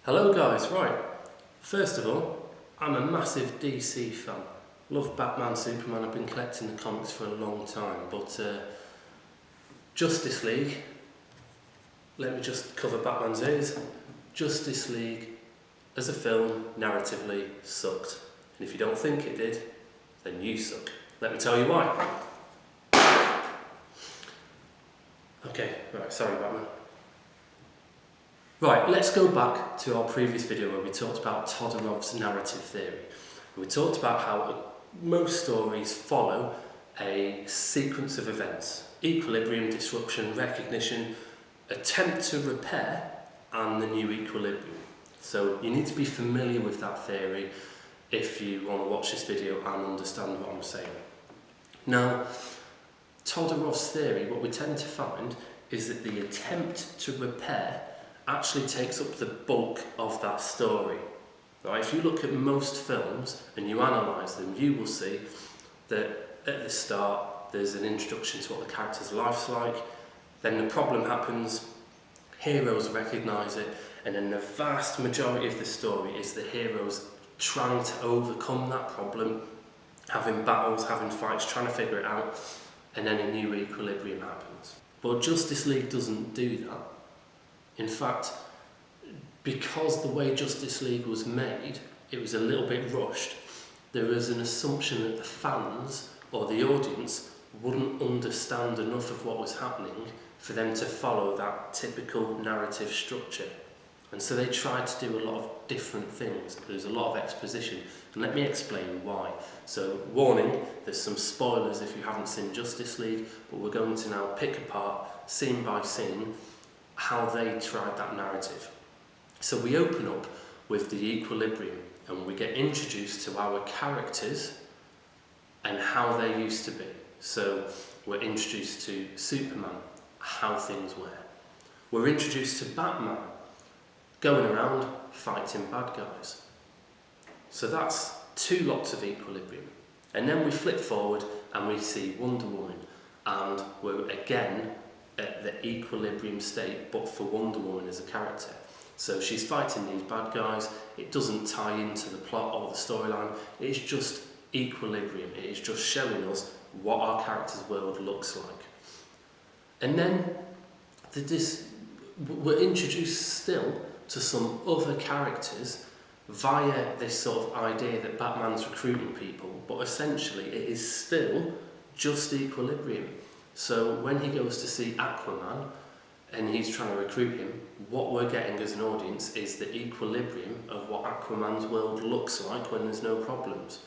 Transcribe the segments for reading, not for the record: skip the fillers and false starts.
Hello guys, right, first of all, I'm a massive DC fan. Love Batman, Superman, I've been collecting the comics for a long time, but Justice League, let me just cover Batman's ears. Justice League, as a film, narratively, sucked. And if you don't think it did, then you suck. Let me tell you why. Okay, right, sorry Batman. Right, let's go back to our previous video where we talked about Todorov's narrative theory. We talked about how most stories follow a sequence of events: equilibrium, disruption, recognition, attempt to repair, and the new equilibrium. So you need to be familiar with that theory if you want to watch this video and understand what I'm saying. Now, Todorov's theory, what we tend to find is that the attempt to repair actually takes up the bulk of that story. Right? If you look at most films and you analyse them, you will see that at the start there's an introduction to what the character's life's like, then the problem happens, heroes recognise it, and then the vast majority of the story is the heroes trying to overcome that problem, having battles, having fights, trying to figure it out, and then a new equilibrium happens. But Justice League doesn't do that. In fact, because the way Justice League was made, it was a little bit rushed. There was an assumption that the fans or the audience wouldn't understand enough of what was happening for them to follow that typical narrative structure. And so they tried to do a lot of different things. There's a lot of exposition. And let me explain why. So, warning, there's some spoilers if you haven't seen Justice League, but we're going to now pick apart, scene by scene, how they tried that narrative. So we open up with the equilibrium and we get introduced to our characters and how they used to be. So we're introduced to Superman, how things were. We're introduced to Batman, going around fighting bad guys. So that's two lots of equilibrium. And then we flip forward and we see Wonder Woman, and we're again at the equilibrium state, but for Wonder Woman as a character. So she's fighting these bad guys, it doesn't tie into the plot or the storyline, it's just equilibrium, it is just showing us what our character's world looks like. And then we're introduced still to some other characters via this sort of idea that Batman's recruiting people, but essentially it is still just equilibrium. So when he goes to see Aquaman and he's trying to recruit him, what we're getting as an audience is the equilibrium of what Aquaman's world looks like when there's no problems.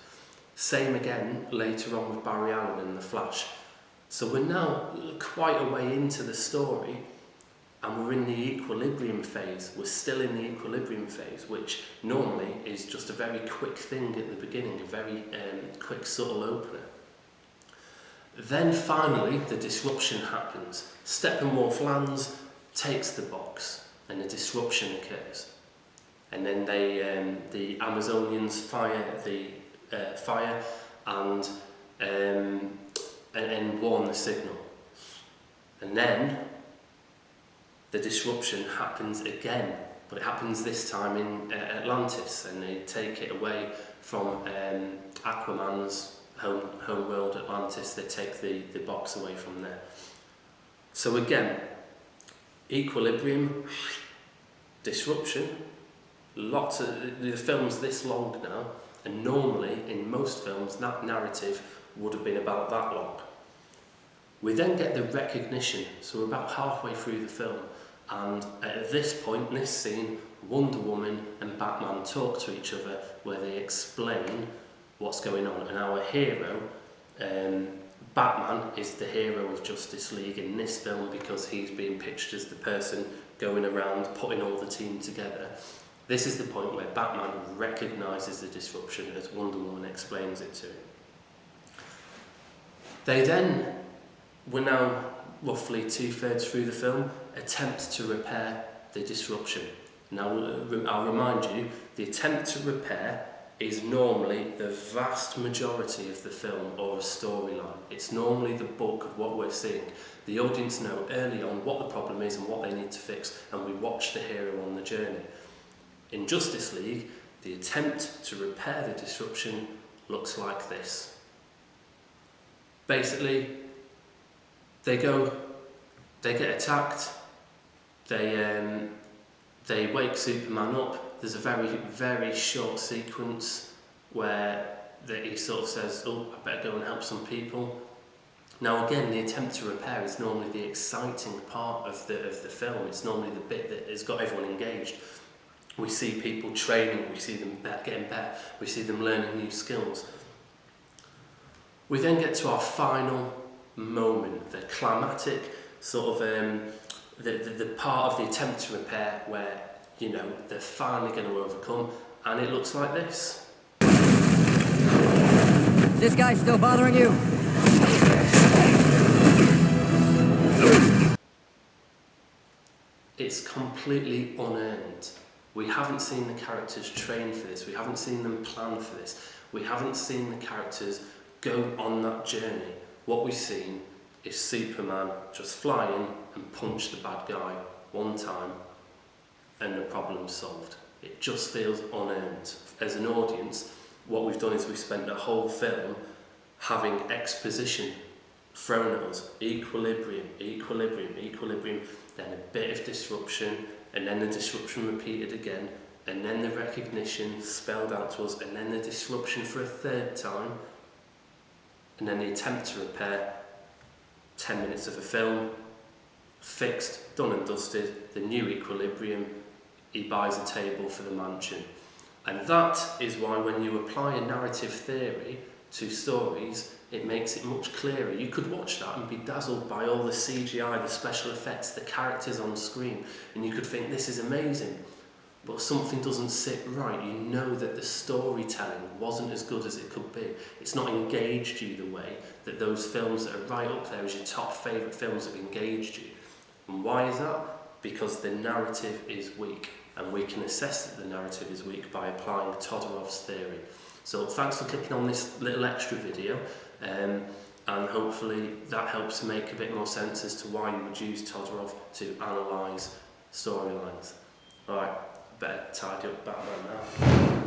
Same again later on with Barry Allen and The Flash. So we're now quite a way into the story and we're in the equilibrium phase. We're still in the equilibrium phase, which normally is just a very quick thing at the beginning, a very quick subtle opener. Then finally the disruption happens. Steppenwolf lands, takes the box, and the disruption occurs. And then the Amazonians fire the fire and warn the signal. And then the disruption happens again, but it happens this time in Atlantis, and they take it away from Aquaman's home world, Atlantis. They take the box away from there. So again, equilibrium, disruption, lots of the film's this long now, and normally in most films that narrative would have been about that long. We then get the recognition, so we're about halfway through the film, and at this point, in this scene, Wonder Woman and Batman talk to each other where they explain what's going on, and our hero, Batman, is the hero of Justice League in this film because he's being pitched as the person going around putting all the team together. This is the point where Batman recognises the disruption as Wonder Woman explains it to him. They then, we're now roughly 2/3 through the film, attempt to repair the disruption. Now I'll remind you, the attempt to repair is normally the vast majority of the film or a storyline. It's normally the bulk of what we're seeing. The audience know early on what the problem is and what they need to fix, and we watch the hero on the journey. In Justice League, the attempt to repair the disruption looks like this. Basically, they get attacked, they wake Superman up. There's a very, very short sequence where he sort of says, oh, I better go and help some people. Now again, the attempt to repair is normally the exciting part of the film. It's normally the bit that has got everyone engaged. We see people training, we see them getting better, we see them learning new skills. We then get to our final moment, the climactic sort of the part of the attempt to repair where, you know, they're finally going to overcome, and it looks like this. Is this guy still bothering you? It's completely unearned. We haven't seen the characters train for this, we haven't seen them plan for this, we haven't seen the characters go on that journey. What we've seen is Superman just fly in and punch the bad guy one time and the problem's solved. It just feels unearned. As an audience, what we've done is we've spent the whole film having exposition thrown at us. Equilibrium, equilibrium, equilibrium, then a bit of disruption, and then the disruption repeated again, and then the recognition spelled out to us, and then the disruption for a third time, and then the attempt to repair. 10 minutes of a film, fixed, done and dusted, the new equilibrium, he buys a table for the mansion. And that is why when you apply a narrative theory to stories, it makes it much clearer. You could watch that and be dazzled by all the CGI, the special effects, the characters on screen, and you could think this is amazing. But something doesn't sit right. You know that the storytelling wasn't as good as it could be. It's not engaged you the way that those films that are right up there as your top favourite films have engaged you. And why is that? Because the narrative is weak, and we can assess that the narrative is weak by applying Todorov's theory. So thanks for clicking on this little extra video, and hopefully that helps make a bit more sense as to why you would use Todorov to analyse storylines. Alright, better tidy up Batman now.